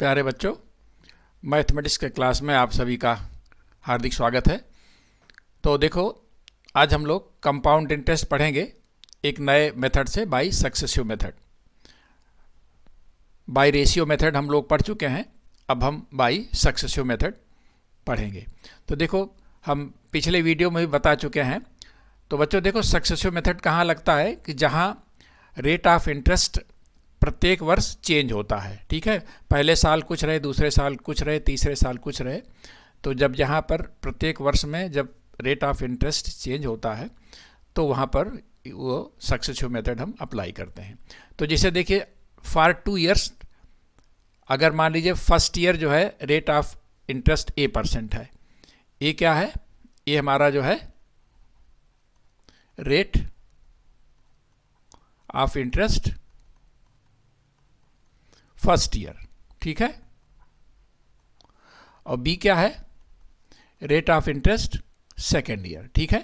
प्यारे बच्चों, मैथमेटिक्स के क्लास में आप सभी का हार्दिक स्वागत है। तो देखो, आज हम लोग कंपाउंड इंटरेस्ट पढ़ेंगे एक नए मेथड से, by successive method. By ratio method हम लोग पढ़ चुके हैं, अब हम बाय सक्सेसिव मेथड पढ़ेंगे। तो देखो, हम पिछले वीडियो में भी बता चुके हैं। तो बच्चों देखो, सक्सेसिव मेथड कहाँ लगता है कि जहाँ रेट ऑफ इंटरेस्ट प्रत्येक वर्ष चेंज होता है। ठीक है, पहले साल कुछ रहे, दूसरे साल कुछ रहे, तीसरे साल कुछ रहे। तो जब यहाँ पर प्रत्येक वर्ष में जब रेट ऑफ इंटरेस्ट चेंज होता है तो वहाँ पर वो सक्सेसिव मेथड हम अप्लाई करते हैं। तो जैसे देखिए, फॉर 2 ईयर्स, अगर मान लीजिए फर्स्ट ईयर जो है रेट ऑफ इंटरेस्ट A% है। ये क्या है? ये हमारा जो है rate of interest first year, ठीक है। और बी क्या है? Rate of interest second year, ठीक है।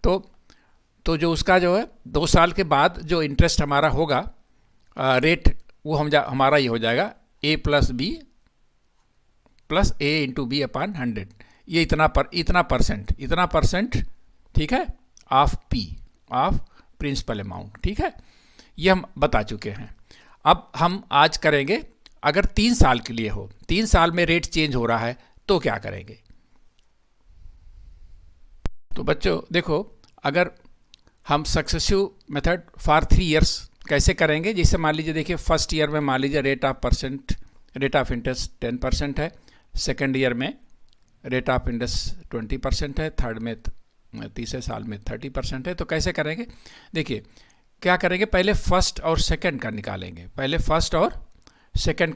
तो जो उसका जो है 2 साल के बाद जो इंटरेस्ट हमारा होगा रेट, वो हमारा ये हो जाएगा A plus B plus A into B upon 100। ये इतना परसेंट, ठीक है, of P, of principal amount, ठीक है। ये हम बता चुके हैं। अब हम आज करेंगे, अगर 3 साल के लिए हो, 3 साल में रेट चेंज हो रहा है तो क्या करेंगे। तो बच्चों देखो, अगर हम सक्सेसिव मेथड फॉर 3 ईयर्स कैसे करेंगे, जैसे मान लीजिए, देखिए फर्स्ट ईयर में मान लीजिए रेट ऑफ इंटरेस्ट 10% है, सेकेंड ईयर में रेट ऑफ इंटरेस्ट 20% है, थर्ड में तीसरे साल में 30% है। तो कैसे करेंगे? देखिए क्या करेंगे, पहले फर्स्ट और सेकंड का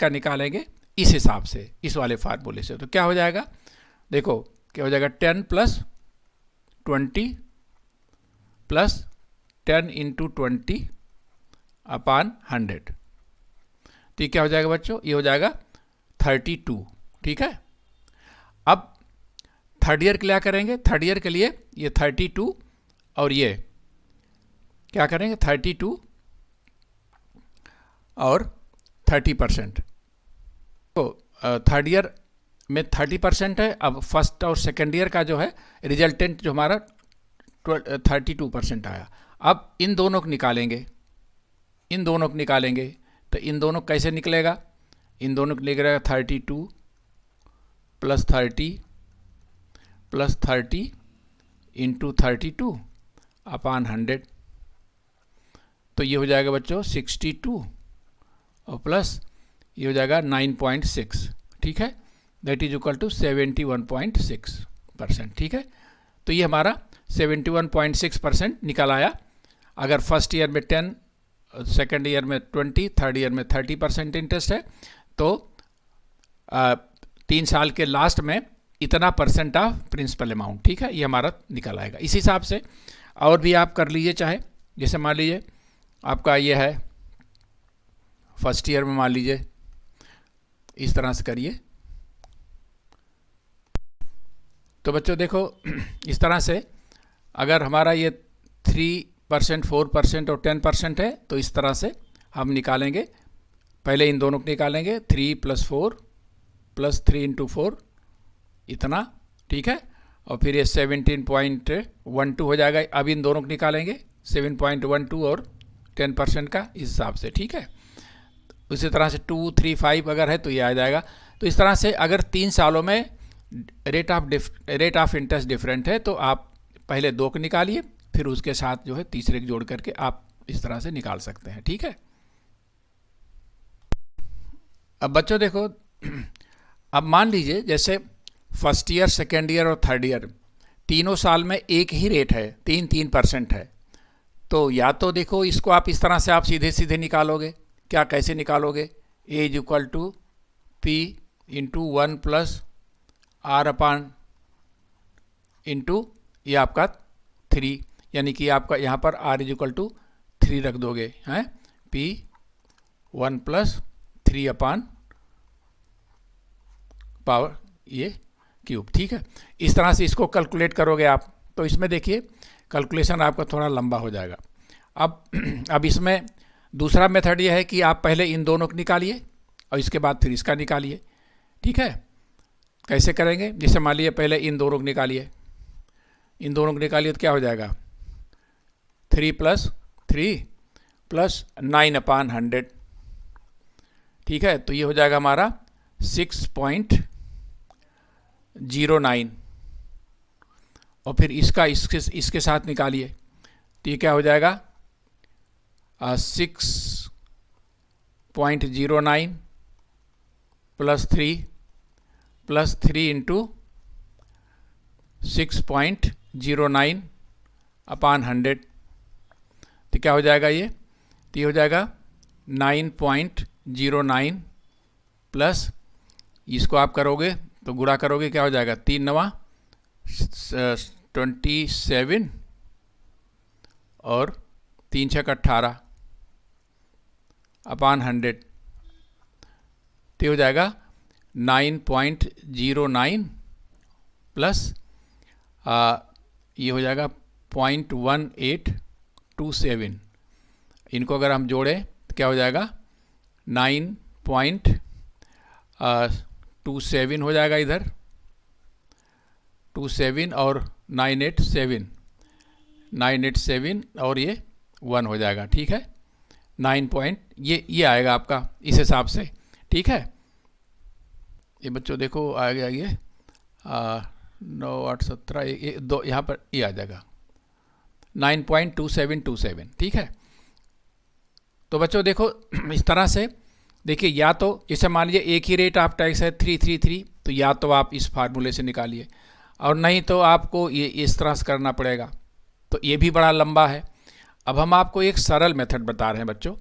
निकालेंगे, इस हिसाब से, इस वाले फार्मूले से। तो क्या हो जाएगा, देखो क्या हो जाएगा, 10 प्लस 20 प्लस 10 इंटू 20 अपॉन 100। तो क्या हो जाएगा बच्चों? ये हो जाएगा 32, ठीक है। अब थर्ड ईयर के लिए क्या करेंगे? थर्ड ईयर के लिए ये 32 और ये क्या करेंगे, 32 और 30%। तो थर्ड ईयर में 30% है। अब फर्स्ट और सेकेंड ईयर का जो है रिजल्टेंट जो हमारा 32% आया। अब इन दोनों को निकालेंगे, तो इन दोनों कैसे निकलेगा? इन दोनों को निकलेगा 32 प्लस 30 इंटू 32 अपॉन 100। तो ये हो जाएगा बच्चों 62 और प्लस ये हो जाएगा 9.6, ठीक है। दैट इज इक्वल टू 71.6%, ठीक है। तो ये हमारा 71.6% निकल आया। अगर फर्स्ट ईयर में 10, सेकेंड ईयर में 20, थर्ड ईयर में 30% इंटरेस्ट है, तो 3 साल के लास्ट में इतना परसेंट ऑफ प्रिंसिपल अमाउंट, ठीक है, ये हमारा निकल आएगा। इस हिसाब से और भी आप कर लीजिए, चाहे जैसे मान लीजिए आपका ये है फर्स्ट ईयर में, मान लीजिए इस तरह से करिए। तो बच्चों देखो, इस तरह से अगर हमारा ये 3%, 4% और 10% है, तो इस तरह से हम निकालेंगे। पहले इन दोनों को निकालेंगे, 3 प्लस 4 प्लस 3 इंटू 4 इतना, ठीक है। और फिर ये 17.12 हो जाएगा। अब इन दोनों को निकालेंगे, 7.12 और 10% का इस हिसाब से, ठीक है। उसी तरह से 2, 3, 5 अगर है तो ये आ जाएगा। तो इस तरह से अगर 3 सालों में रेट ऑफ इंटरेस्ट डिफरेंट है तो आप पहले 2 को निकालिए, फिर उसके साथ जो है तीसरे को जोड़ करके आप इस तरह से निकाल सकते हैं, ठीक है। अब बच्चों देखो, अब मान लीजिए जैसे फर्स्ट ईयर, सेकेंड ईयर और थर्ड ईयर तीनों साल में एक ही रेट है, 3% है। तो या तो देखो, इसको आप इस तरह से आप सीधे निकालोगे। क्या, कैसे निकालोगे? A is equal to P into 1 plus R upon into ये आपका 3, यानी कि आपका यहाँ पर R इज इक्वल टू 3 रख दोगे, हैं, P 1 प्लस 3 अपॉन पावर ये क्यूब, ठीक है। इस तरह से इसको कैलकुलेट करोगे आप, तो इसमें देखिए कैलकुलेशन आपका थोड़ा लंबा हो जाएगा। अब इसमें दूसरा मेथड ये है कि आप पहले इन दोनों को निकालिए, और इसके बाद फिर इसका निकालिए। ठीक है, कैसे करेंगे? जैसे मान लीजिए पहले इन दोनों को निकालिए, इन दोनों को निकालिए तो क्या हो जाएगा? 3 + 3 + 9/100। ठीक है, तो ये हो जाएगा हमारा 6.09। और फिर इसका इसके साथ निकालिए तो ये क्या हो जाएगा? 6.09 + 3 + 3 × 6.09/100। तो क्या हो जाएगा ये? तो ये हो जाएगा 9.09 प्लस इसको आप करोगे तो गुणा करोगे, क्या हो जाएगा? 3 9 27 और 3 6 18/100। तो हो जाएगा 9.09 प्लस ये हो जाएगा 0.1827। इनको अगर हम जोड़ें तो क्या हो जाएगा? 9.27 हो जाएगा, इधर 27 और 987 और ये 1 हो जाएगा। ठीक है, 9 पॉइंट ये आएगा आपका इस हिसाब से। ठीक है, ये बच्चों देखो आ गया ये 9 8 17 ये दो, यहाँ पर ये आ जाएगा 9.2727। ठीक है, तो बच्चों देखो इस तरह से देखिए, या तो जैसे मान लीजिए एक ही रेट ऑफ टैक्स है 333, तो या तो आप इस फार्मूले से निकालिए, और नहीं तो आपको ये इस तरह से करना पड़ेगा। तो ये भी बड़ा लंबा है। अब हम आपको एक सरल मेथड बता रहे हैं बच्चों,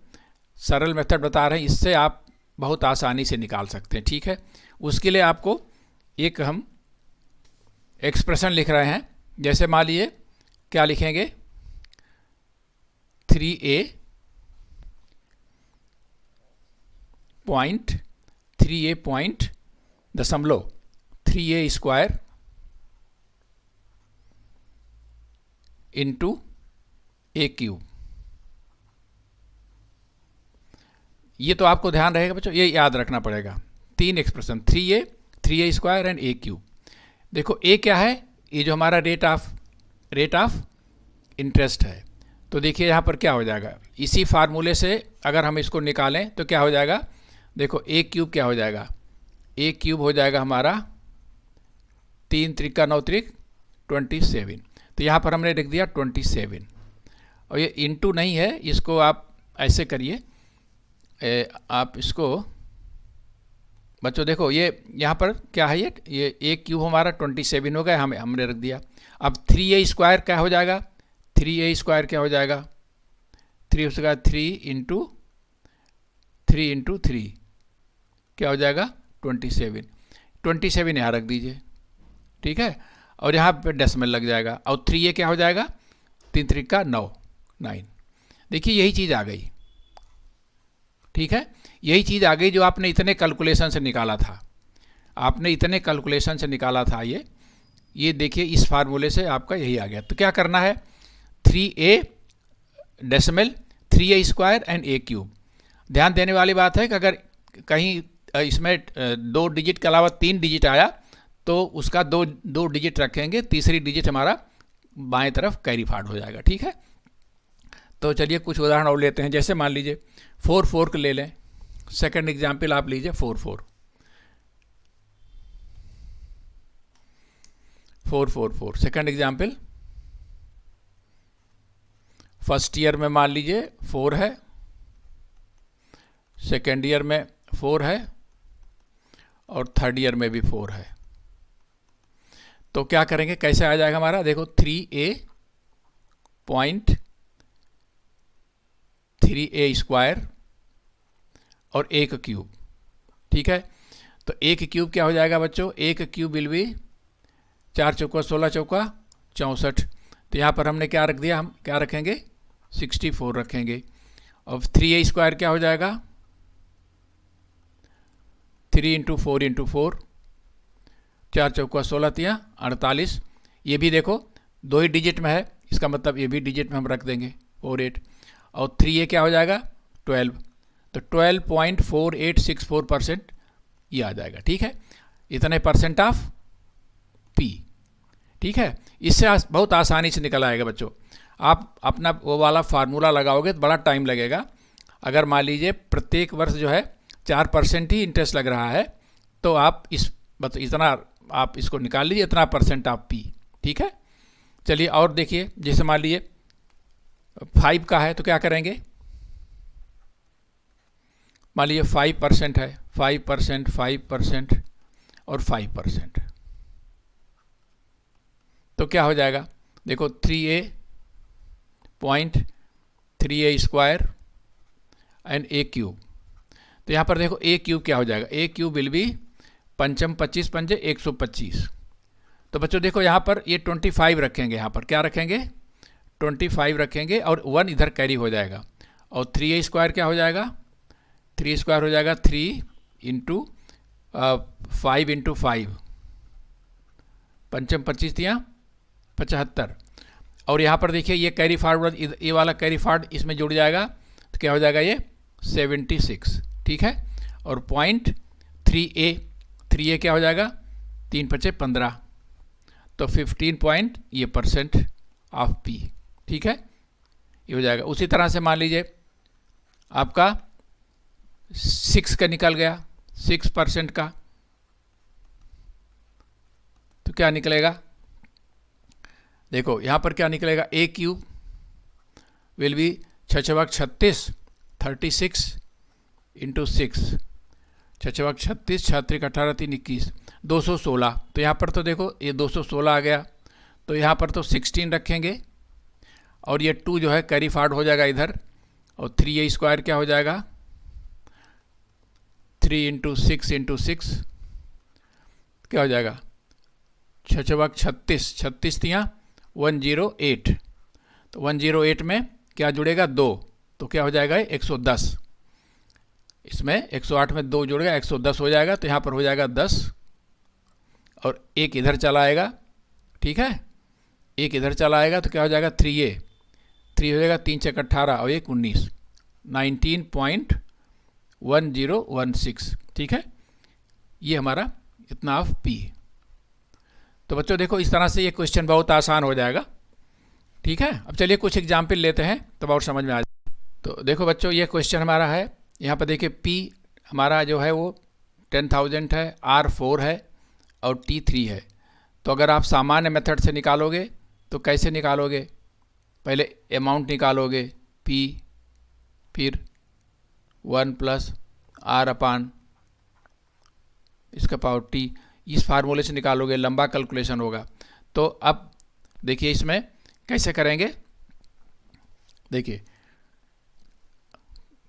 सरल मेथड बता रहे हैं, इससे आप बहुत आसानी से निकाल सकते हैं। ठीक है, उसके लिए आपको एक हम एक्सप्रेशन लिख रहे हैं। जैसे मान लीजिए क्या लिखेंगे? 3a पॉइंट 3a पॉइंट दशमलव 3a square into a cube. ये तो आपको ध्यान रहेगा बच्चों, ये याद रखना पड़ेगा। 3 expression 3a square and a cube. देखो a क्या है? ये जो हमारा रेट ऑफ इंटरेस्ट है। तो देखिए यहाँ पर क्या हो जाएगा, इसी फार्मूले से अगर हम इसको निकालें तो क्या हो जाएगा? देखो a क्यूब क्या हो जाएगा? a क्यूब हो जाएगा हमारा 3 3 9 3 27। तो यहाँ पर हमने लिख दिया 27, और ये इंटू नहीं है, इसको आप ऐसे करिए, आप इसको बच्चों देखो ये यहाँ पर क्या है? ये a क्यूब हमारा 27 हो गया, हमने रख दिया। अब 3a स्क्वायर क्या हो जाएगा? 3a स्क्वायर क्या हो जाएगा? 3 स्क्वायर 3 × 3 क्या हो जाएगा? 27 यहाँ रख दीजिए। ठीक है, और यहाँ पे डेसिमल लग जाएगा, और 3a क्या हो जाएगा? 3 3 9। देखिए यही चीज़ आ गई। ठीक है, यही चीज़ आ गई जो आपने इतने कैलकुलेशन से निकाला था। आपने इतने कैलकुलेशन से निकाला था ये देखिए इस फार्मूले से आपका यही आ गया। तो क्या करना है? 3a decimal 3a square and a cube. ध्यान देने वाली बात है कि अगर कहीं इसमें 2 डिजिट के अलावा 3 डिजिट आया तो उसका दो डिजिट रखेंगे, तीसरी डिजिट हमारा बाएं तरफ कैरी फॉरवर्ड हो जाएगा। ठीक है, तो चलिए कुछ उदाहरण और लेते हैं। जैसे मान लीजिए 4 4 को ले लें। सेकंड एग्जाम्पल आप लीजिए 4 4 4 4 4। सेकंड एग्जाम्पल, फर्स्ट ईयर में मान लीजिए 4 है, सेकेंड ईयर में 4 है, और थर्ड ईयर में भी 4 है। तो क्या करेंगे? कैसे आ जाएगा हमारा? देखो 3a पॉइंट 3a स्क्वायर और 1 क्यूब। ठीक है, तो 1 क्यूब क्या हो जाएगा बच्चों? 1 क्यूब विल बी 4 चौका 16 चौका 64। तो यहाँ पर हमने क्या रख दिया? हम क्या रखेंगे? 64 रखेंगे। अब 3a स्क्वायर क्या हो जाएगा? 3 × 4 × 4, 4 चौका 16 तिया 48। ये भी देखो 2 ही डिजिट में है, इसका मतलब ये भी डिजिट में हम रख देंगे 48। और 3a क्या हो जाएगा? 12। तो 12.4864% ये आ जाएगा। ठीक है, इतने परसेंट ऑफ पी। ठीक है, इससे बहुत आसानी से निकल आएगा बच्चों। आप अपना वो वाला फार्मूला लगाओगे तो बड़ा टाइम लगेगा। अगर मान लीजिए प्रत्येक वर्ष जो है 4% ही इंटरेस्ट लग रहा है, तो आप इतना आप इसको निकाल लीजिए, इतना परसेंट ऑफ पी। ठीक है, चलिए और देखिए, जैसे मान लीजिए 5 का है तो क्या करेंगे, मान लीजिए 5% है, 5%, 5% और 5%, तो क्या हो जाएगा, देखो 3a.3a² एंड a क्यूब। तो यहाँ पर देखो a क्यूब क्या हो जाएगा, a क्यूब विल बी पंचम 25 पंजे 125। तो बच्चों देखो यहाँ पर ये 25 रखेंगे, यहाँ पर क्या रखेंगे, 25 रखेंगे और 1 इधर कैरी हो जाएगा। और 3a² क्या हो जाएगा, 3² हो जाएगा 3 इंटू 5 इंटू 5, पंचम 25 दिया 75। और यहाँ पर देखिए ये कैरी फॉरवर्ड, ये वाला कैरी फॉरवर्ड इसमें जुड़ जाएगा, तो क्या हो जाएगा ये 76। ठीक है, और पॉइंट 3a क्या हो जाएगा, 3 × 5 = 15, तो 15% ऑफ पी। ठीक है, ये हो जाएगा। उसी तरह से मान लीजिए आपका 6 का निकल गया, 6% का, तो क्या निकलेगा, देखो यहाँ पर क्या निकलेगा, a cube will be 6×36 36 into 6, 6×36 6×3 18 3 21 216। तो यहाँ पर तो देखो ये 216 आ गया, तो यहाँ पर तो 16 रखेंगे और ये 2 जो है कैरी फॉरवर्ड हो जाएगा इधर, और 3a² क्या हो जाएगा, 3 इंटू 6 इंटू 6 क्या हो जाएगा, 6×36 36 दिया 108, तो 108 में क्या जुड़ेगा 2, तो क्या हो जाएगा 110, इसमें 108 में 2 जुड़ गया 110 हो जाएगा, तो यहाँ पर हो जाएगा 10 और एक इधर चला आएगा। ठीक है, एक इधर चला आएगा तो क्या हो जाएगा 3a, 3 हो जाएगा 3 × 6 = 18 और 1 19, 19.1016। ठीक है, ये हमारा इतना ऑफ पी। तो बच्चों देखो इस तरह से ये क्वेश्चन बहुत आसान हो जाएगा। ठीक है, अब चलिए कुछ एग्जाम्पल लेते हैं तब और समझ में आ जाए। तो देखो बच्चों ये क्वेश्चन हमारा है, यहाँ पर देखिए P हमारा जो है वो 10,000 है, R 4 है और T 3 है। तो अगर आप सामान्य मेथड से निकालोगे तो कैसे निकालोगे, पहले अमाउंट निकालोगे P, फिर 1 + R/, इसका पावर T, इस फार्मूले से निकालोगे, लंबा कैलकुलेशन होगा। तो अब देखिए इसमें कैसे करेंगे, देखिए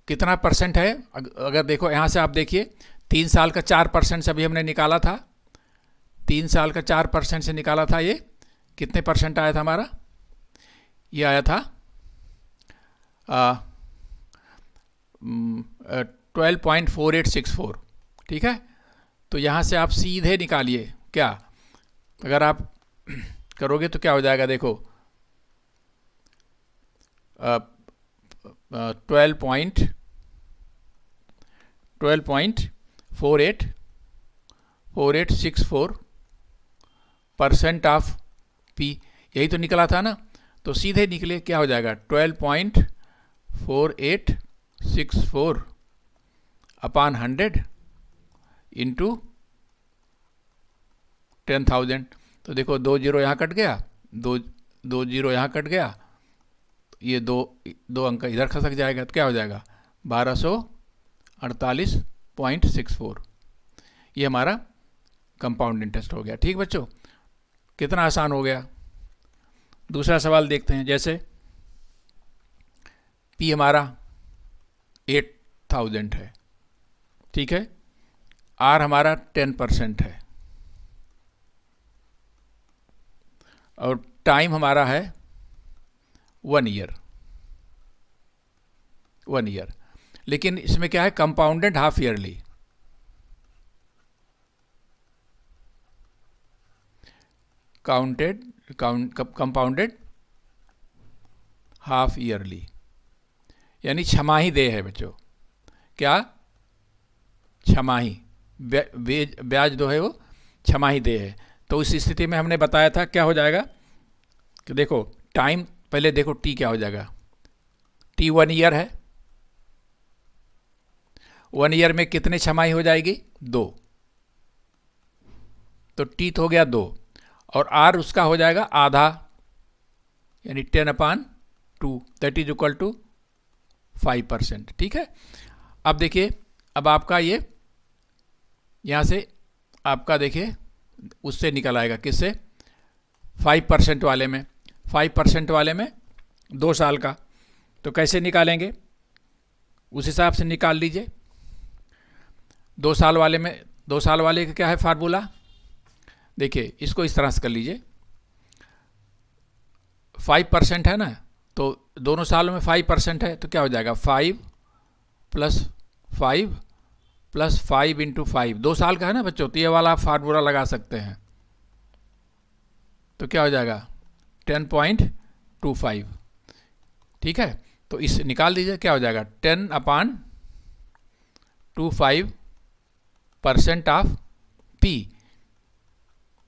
कितना परसेंट है, अगर देखो यहाँ से आप देखिए 3 साल का 4% से अभी हमने निकाला था, 3 साल का 4% से निकाला था, ये कितने परसेंट आया था हमारा, ये आया था 12.4864। ठीक है, तो यहाँ से आप सीधे निकालिए, क्या अगर आप करोगे तो क्या हो जाएगा, देखो 12.4864% ऑफ पी, यही तो निकला था ना, तो सीधे निकले क्या हो जाएगा 12.4864/100 इंटू 10,000। तो देखो 2 0 यहाँ कट गया, 2 0 यहाँ कट गया, ये दो अंक इधर खसक जाएगा, तो क्या हो जाएगा 1248.64। ये हमारा कंपाउंड इंटरेस्ट हो गया। ठीक बच्चों, कितना आसान हो गया। दूसरा सवाल देखते हैं, जैसे P हमारा 8,000 है, ठीक है, R हमारा 10% है और टाइम हमारा है 1 ईयर, लेकिन इसमें क्या है, compounded half yearly. Compounded half yearly यानी छमाही देय है बच्चों। क्या, छमाही, ब्याज जो है वो छमाही दे है। तो उस स्थिति में हमने बताया था क्या हो जाएगा कि देखो टाइम, पहले देखो टी क्या हो जाएगा, टी 1 ईयर है, 1 ईयर में कितने छमाही हो जाएगी, 2, तो टी तो हो गया 2, और आर उसका हो जाएगा आधा, यानी 10/2, दैट इज इक्वल टू 5%। ठीक है। अब देखिए, अब आपका ये यहाँ से आपका देखिए उससे निकल आएगा, किससे, 5% वाले में, 5% वाले में 2 साल का, तो कैसे निकालेंगे उस हिसाब से निकाल लीजिए। 2 साल वाले में, 2 साल वाले का क्या है फार्मूला, देखिए इसको इस तरह से कर लीजिए, 5% है ना, तो दोनों सालों में 5% है, तो क्या हो जाएगा 5 + 5 + 5 × 5, 2 साल का है ना बच्चों, तो ये वाला फार्मूला लगा सकते हैं, तो क्या हो जाएगा 10.25। ठीक है, तो इस निकाल दीजिए, क्या हो जाएगा 10/25% of P,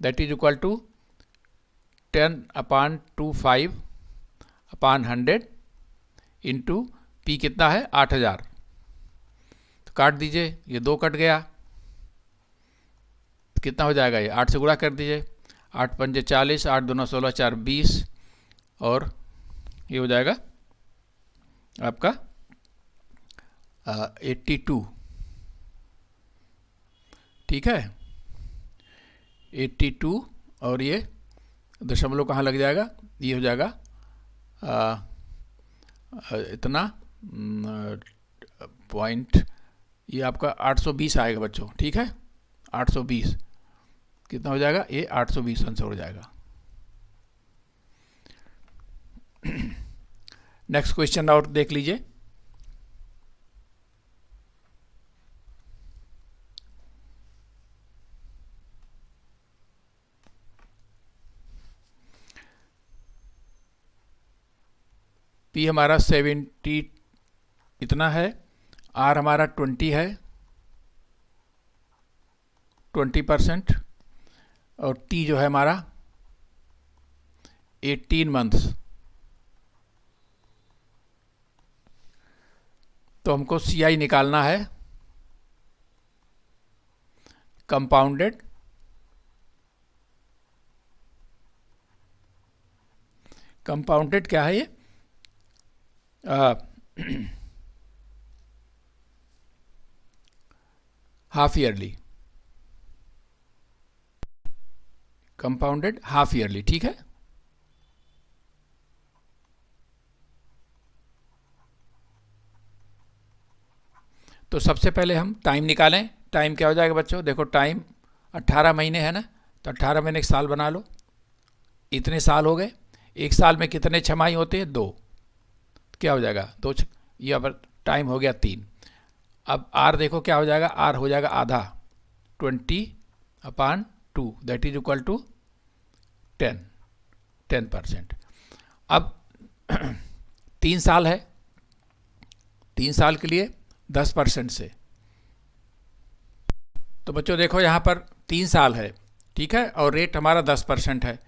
that is equal to 10/25/100 into P कितना है 8000, तो काट दीजिए, ये 2 कट गया, तो कितना हो जाएगा, ये 8 से गुणा कर दीजिए, 8 × 5 = 40, 8 × 2 = 16, 4 = 20, और ये हो जाएगा आपका 82। ठीक है, 82, और ये दशमलव कहाँ लग जाएगा, ये हो जाएगा इतना पॉइंट, ये आपका 820 आएगा बच्चों। ठीक है, 820 कितना हो जाएगा, ये 820 आंसर हो जाएगा। नेक्स्ट क्वेश्चन और देख लीजिए। P हमारा 70 इतना है, R हमारा 20 है, 20%, और T जो है हमारा 18 मंथ्स। तो हमको CI निकालना है, कंपाउंडेड क्या है ये, half yearly, compounded half yearly. ठीक है, तो सबसे पहले हम टाइम निकालें। टाइम क्या हो जाएगा बच्चों, देखो टाइम 18 महीने है ना, तो 18 महीने एक साल बना लो, इतने साल हो गए, एक साल में कितने छमाही होते हैं, 2, क्या हो जाएगा 2, ये अब टाइम हो गया 3। अब R देखो क्या हो जाएगा, R हो जाएगा आधा, 20/2, दैट इज इक्वल टू 10%। अब 3 साल है, 3 साल के लिए 10% से, तो बच्चों देखो यहाँ पर 3 साल है, ठीक है, और रेट हमारा 10% है।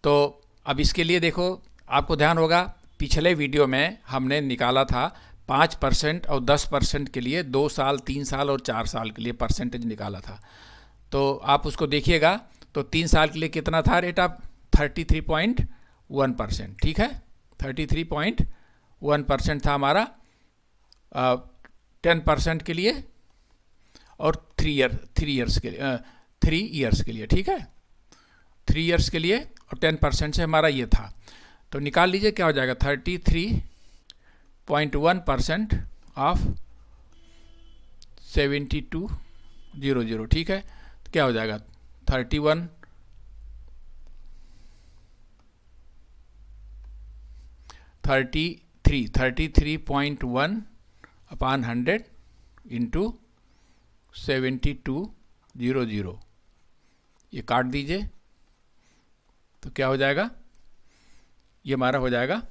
तो अब इसके लिए देखो, आपको ध्यान होगा पिछले वीडियो में हमने निकाला था 5% और 10% के लिए 2 साल, 3 साल और 4 साल के लिए परसेंटेज निकाला था, तो आप उसको देखिएगा। तो 3 साल के लिए कितना था रेट ऑफ, 33.1%। ठीक है, 33.1% था हमारा 10% के लिए, और 3 ईयर्स के लिए, 3 ईयर्स के लिए। ठीक है, 3 ईयर्स के लिए, और 10% से हमारा ये था, तो निकाल लीजिए क्या हो जाएगा, 33.1% ऑफ 7200। ठीक है, तो क्या हो जाएगा 33.1/100 इंटू 7200, ये काट दीजिए, तो क्या हो जाएगा, ये हमारा हो जाएगा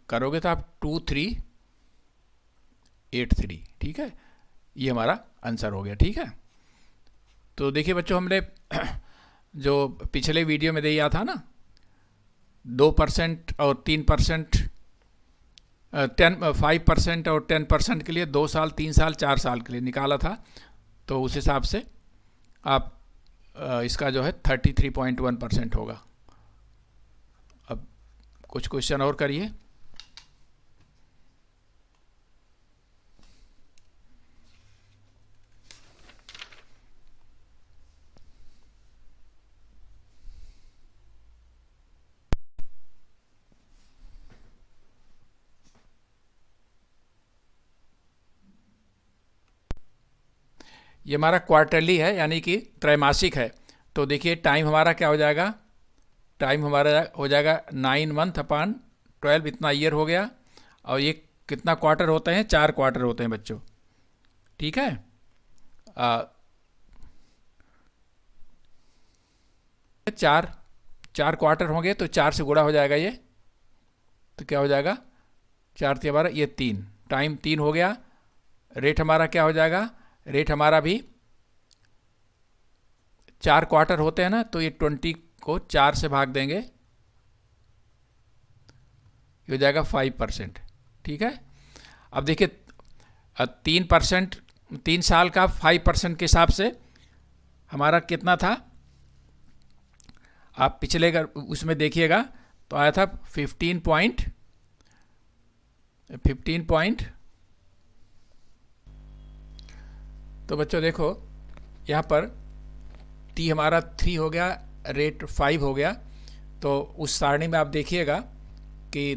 करोगे तो आप 23 83। ठीक है, ये हमारा आंसर हो गया। ठीक है, तो देखिए बच्चों, हमने जो पिछले वीडियो में दिया था ना 2% और 3%, 5% और 10% के लिए 2 साल, 3 साल, 4 साल के लिए निकाला था, तो उस हिसाब से आप इसका जो है 33.1% होगा। अब कुछ क्वेश्चन और करिए। ये हमारा क्वार्टरली है, यानी कि त्रैमासिक है। तो देखिए टाइम हमारा क्या हो जाएगा, टाइम हमारा हो जाएगा 9 मंथ अपान 12, इतना ईयर हो गया। और ये कितना क्वार्टर होते हैं, 4 क्वार्टर होते हैं बच्चों। ठीक है, चार क्वार्टर होंगे तो 4 से गुणा हो जाएगा ये, तो क्या हो जाएगा 4 से हमारा ये 3, टाइम 3 हो गया। रेट हमारा क्या हो जाएगा, रेट हमारा भी 4 क्वार्टर होते हैं ना, तो ये 20 को 4 से भाग देंगे, ये हो जाएगा 5%। ठीक है, अब देखिए 3%, 3 साल का 5% के हिसाब से हमारा कितना था, आप पिछले उसमें देखिएगा तो आया था 15 पॉइंट। तो बच्चों देखो यहाँ पर टी हमारा 3 हो गया, रेट 5 हो गया। तो उस सारणी में आप देखिएगा कि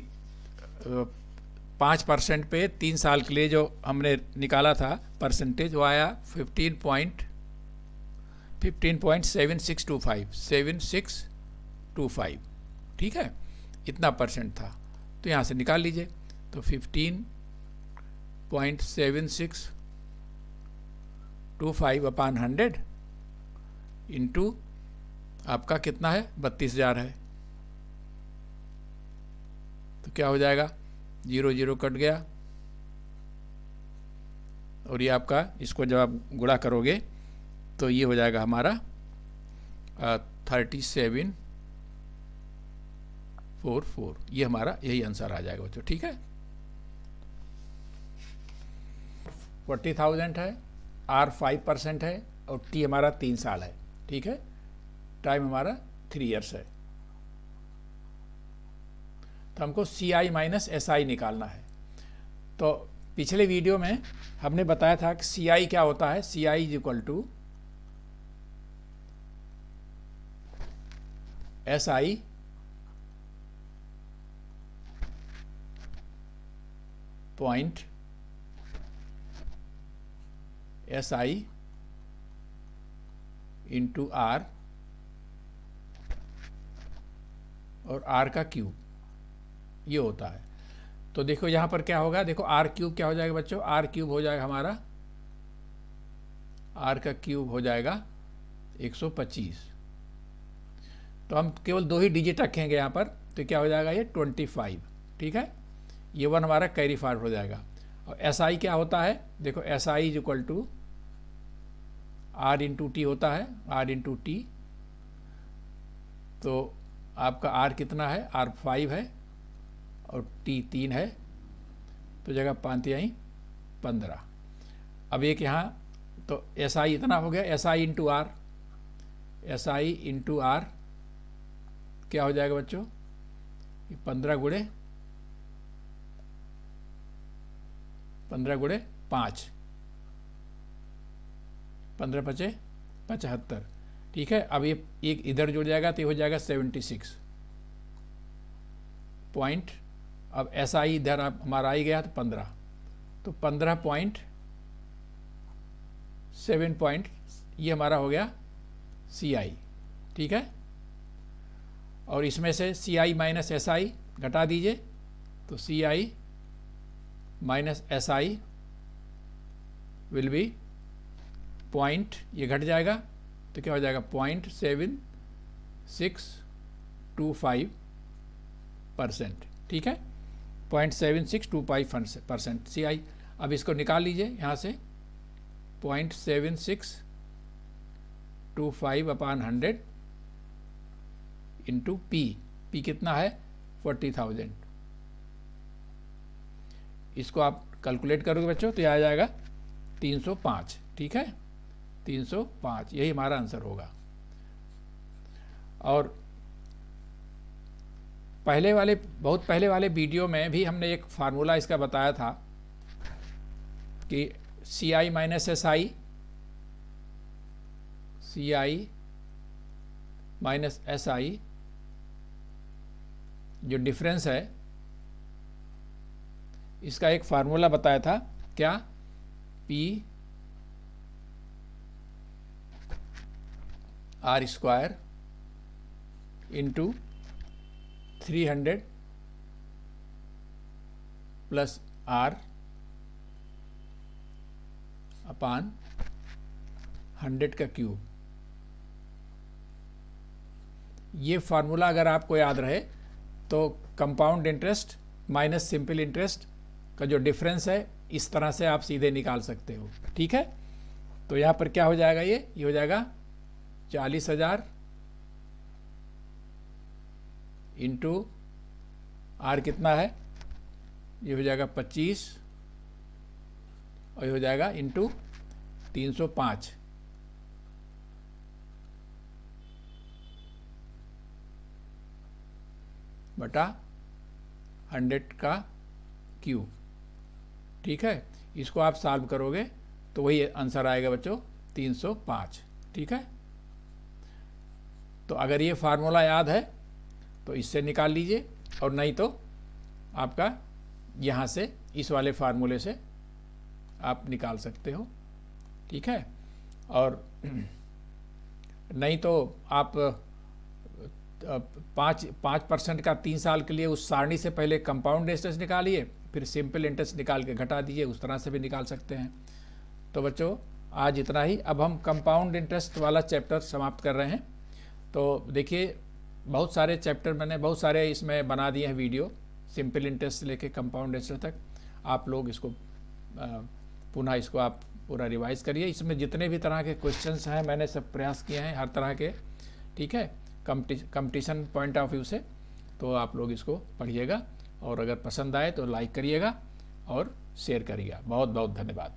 5% पे 3 साल के लिए जो हमने निकाला था परसेंटेज, वो आया 15.7625। ठीक है, इतना परसेंट था, तो यहाँ से निकाल लीजिए। तो 15.7625 अपान 100 इंटू आपका कितना है, 32,000 है। तो क्या हो जाएगा, 0 0 कट गया, और ये आपका, इसको जब आप गुणा करोगे तो ये हो जाएगा हमारा 3744। ये हमारा यही आंसर आ जाएगा बच्चों। ठीक है, 40,000 है, R 5% है, और T हमारा 3 साल है। ठीक है, टाइम हमारा 3 ईयर्स है। तो हमको CI माइनस SI निकालना है। तो पिछले वीडियो में हमने बताया था कि CI क्या होता है, CI is equal to SI point SI into R और R का क्यूब, ये होता है। तो देखो यहाँ पर क्या होगा, देखो R क्यूब क्या हो जाएगा बच्चों, R क्यूब हो जाएगा हमारा, R का क्यूब हो जाएगा 125। तो हम केवल 2 ही डिजिट रखेंगे यहाँ पर, तो क्या हो जाएगा ये 25। ठीक है, ये 1 हमारा कैरी फॉरवर्ड हो जाएगा। और SI क्या होता है, देखो SI is equal to R into T होता है, R इंटू टी। तो आपका R कितना है, R 5 है और T 3 है, तो जगह 5 यहीं 15। अब एक यहाँ तो SI इतना हो गया, SI into R, SI into R क्या हो जाएगा बच्चों, 15 गुणे 5, 15 पचे 75। ठीक है, अब ये एक इधर जुड़ जाएगा तो ये हो जाएगा 76 पॉइंट। अब SI इधर हमारा आई गया तो 15, तो 15.7 पॉइंट, ये हमारा हो गया CI। ठीक है, और इसमें से CI माइनस SI घटा दीजिए, तो CI minus SI will be point, ये घट जाएगा तो क्या हो जाएगा 0.7625%। ठीक है, 0.7625% CI। अब इसको निकाल लीजिए यहाँ से 0.7625/100 इंटू पी कितना है 40,000। इसको आप कैलकुलेट करोगे बच्चों तो यह आ जाएगा 305। ठीक है, 305 यही हमारा आंसर होगा। और बहुत पहले वाले वीडियो में भी हमने एक फार्मूला इसका बताया था कि CI minus SI, CI minus SI जो डिफरेंस है इसका एक फार्मूला बताया था, क्या P R² into 300 plus R अपान 100 का क्यूब। ये फार्मूला अगर आपको याद रहे तो compound interest minus simple interest का जो डिफरेंस है इस तरह से आप सीधे निकाल सकते हो। ठीक है, तो यहाँ पर क्या हो जाएगा, ये हो जाएगा 40,000 इंटू R कितना है, ये हो जाएगा 25 और ये हो जाएगा इंटू 305 बटा 100 का क्यूब। ठीक है, इसको आप सॉल्व करोगे तो वही आंसर आएगा बच्चों 305। ठीक है, तो अगर ये फार्मूला याद है तो इससे निकाल लीजिए, और नहीं तो आपका यहाँ से इस वाले फार्मूले से आप निकाल सकते हो। ठीक है, और नहीं तो आप 5% का 3 साल के लिए उस सारणी से पहले कंपाउंड इंटरेस्ट निकालिए, फिर सिंपल इंटरेस्ट निकाल के घटा दीजिए, उस तरह से भी निकाल सकते हैं। तो बच्चों आज इतना ही। अब हम कंपाउंड इंटरेस्ट वाला चैप्टर समाप्त कर रहे हैं। तो देखिए बहुत सारे चैप्टर मैंने बहुत सारे इसमें बना दिए हैं वीडियो, सिंपल इंटरेस्ट से लेके कंपाउंड इंटरेस्ट तक। आप लोग इसको पुनः इसको आप पूरा रिवाइज करिए। इसमें जितने भी तरह के क्वेश्चंस हैं मैंने सब प्रयास किए हैं हर तरह के। ठीक है, कंपटीशन पॉइंट ऑफ व्यू से। तो आप लोग इसको पढ़िएगा, और अगर पसंद आए तो लाइक करिएगा और शेयर करिएगा। बहुत बहुत धन्यवाद।